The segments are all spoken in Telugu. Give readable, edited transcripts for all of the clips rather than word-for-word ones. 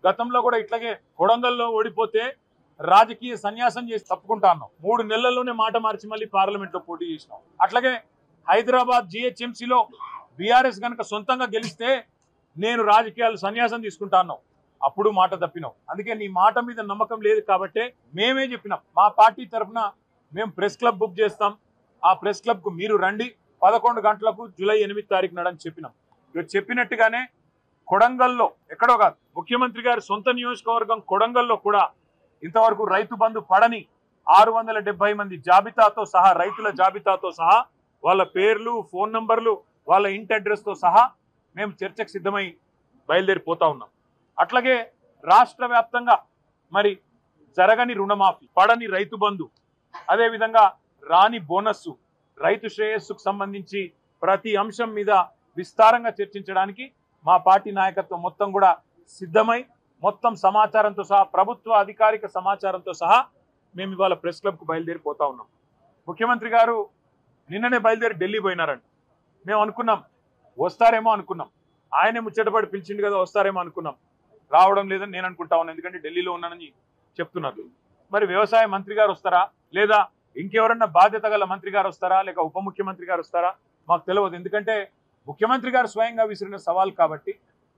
గతంలో కూడా ఇట్లాగే కొడంగల్లో ఓడిపోతే రాజకీయ సన్యాసం చేసి తప్పుకుంటా అన్నాం. 3 నెలల్లోనే మాట మార్చి మళ్ళీ పార్లమెంట్లో పోటీ చేసినాం. అట్లాగే హైదరాబాద్ జిహెచ్ఎంసీలో బీఆర్ఎస్ కనుక సొంతంగా గెలిస్తే నేను రాజకీయాలు సన్యాసం తీసుకుంటా అన్నాం. అప్పుడు మాట తప్పినాం. అందుకే నీ మాట మీద నమ్మకం లేదు కాబట్టే మేమే చెప్పినాం, మా పార్టీ తరఫున మేము ప్రెస్ క్లబ్ బుక్ చేస్తాం, ఆ ప్రెస్ క్లబ్కు మీరు రండి 11 గంటలకు జూలై 8 తారీఖు నాడని చెప్పినాం. ఇక చెప్పినట్టుగానే కొడంగల్లో ఎక్కడో కాదు, ముఖ్యమంత్రి గారి సొంత నియోజకవర్గం కొడంగల్లో కూడా ఇంతవరకు రైతు బంధు పడని 670 మంది జాబితాతో సహా, రైతుల జాబితాతో సహా, వాళ్ళ పేర్లు, ఫోన్ నంబర్లు, వాళ్ళ ఇంటి అడ్రస్తో సహా మేము చర్చకు సిద్ధమై బయలుదేరిపోతా ఉన్నాం. అట్లాగే రాష్ట్ర వ్యాప్తంగా మరి జరగని రుణమాఫీ, పడని రైతు బంధు, అదేవిధంగా రాని బోనస్సు, రైతు శ్రేయస్సుకు సంబంధించి ప్రతి అంశం మీద విస్తారంగా చర్చించడానికి మా పార్టీ నాయకత్వం మొత్తం కూడా సిద్ధమై మొత్తం సమాచారంతో సహా, ప్రభుత్వ అధికారిక సమాచారంతో సహా మేము ఇవాళ ప్రెస్ క్లబ్కు బయలుదేరిపోతా ఉన్నాం. ముఖ్యమంత్రి గారు నిన్ననే బయలుదేరి ఢిల్లీ పోయినారంట. మేము అనుకున్నాం వస్తారేమో అనుకున్నాం, ఆయనే ముచ్చటపడి పిలిచిండు కదా వస్తారేమో అనుకున్నాం. రావడం లేదని నేను అనుకుంటా ఉన్నాను, ఎందుకంటే ఢిల్లీలో ఉన్నానని చెప్తున్నారు. మరి వ్యవసాయ మంత్రి గారు వస్తారా, లేదా ఇంకెవరన్నా బాధ్యత గల మంత్రి గారు వస్తారా, లేక ఉప ముఖ్యమంత్రి గారు వస్తారా మాకు తెలియదు. ఎందుకంటే ముఖ్యమంత్రి గారు స్వయంగా విసిరిన సవాల్ కాబట్టి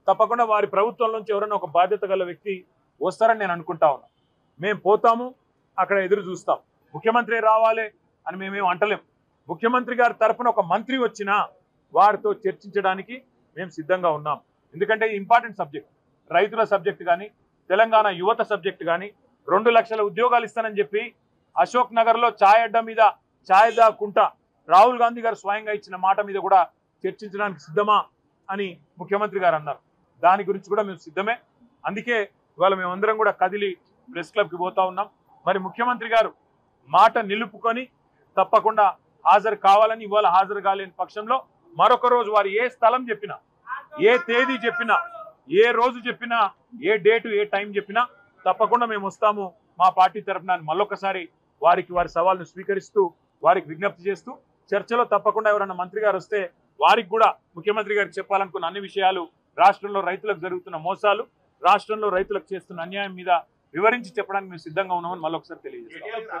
తప్పకుండా వారి ప్రభుత్వం నుంచి ఎవరైనా ఒక బాధ్యత గల వ్యక్తి వస్తారని నేను అనుకుంటా ఉన్నాను. మేము పోతాము, అక్కడ ఎదురు చూస్తాం. ముఖ్యమంత్రి రావాలి అని మేమేం అంటలేం. ముఖ్యమంత్రి గారి తరఫున ఒక మంత్రి వచ్చినా వారితో చర్చించడానికి మేము సిద్ధంగా ఉన్నాం. ఎందుకంటే ఇంపార్టెంట్ సబ్జెక్ట్, రైతుల సబ్జెక్ట్ కానీ, తెలంగాణ యువత సబ్జెక్ట్ కానీ, 2 లక్షల ఉద్యోగాలు ఇస్తానని చెప్పి అశోక్ నగర్లో ఛాయ్ అడ్డా మీద ఛాయ్ దాక్కుంటా రాహుల్ గాంధీ గారు స్వయంగా ఇచ్చిన మాట మీద కూడా చర్చించడానికి సిద్ధమా అని ముఖ్యమంత్రి గారు అన్నారు. దాని గురించి కూడా మేము సిద్ధమే. అందుకే ఇవాళ మేమందరం కూడా కదిలి ప్రెస్ క్లబ్కి పోతా ఉన్నాం. మరి ముఖ్యమంత్రి గారు మాట నిలుపుకొని తప్పకుండా హాజరు కావాలని, ఇవాళ హాజరు కాలేని పక్షంలో మరొక రోజు వారు ఏ స్థలం చెప్పినా, ఏ తేదీ చెప్పినా, ఏ రోజు చెప్పినా, ఏ డేటు ఏ టైం చెప్పినా తప్పకుండా మేము వస్తాము మా పార్టీ తరఫున మళ్ళొకసారి వారి సవాల్ను స్వీకరిస్తూ, వారికి విజ్ఞప్తి చేస్తూ, చర్చలో తప్పకుండా ఎవరైనా మంత్రి గారు వస్తే వారికి కూడా ముఖ్యమంత్రి గారికి చెప్పాలనుకున్న అన్ని విషయాలు, రాష్ట్రంలో రైతులకు జరుగుతున్న మోసాలు, రాష్ట్రంలో రైతులకు చేస్తున్న అన్యాయం మీద వివరించి చెప్పడానికి మేము సిద్ధంగా ఉన్నామని మళ్ళొకసారి తెలియజేస్తాం.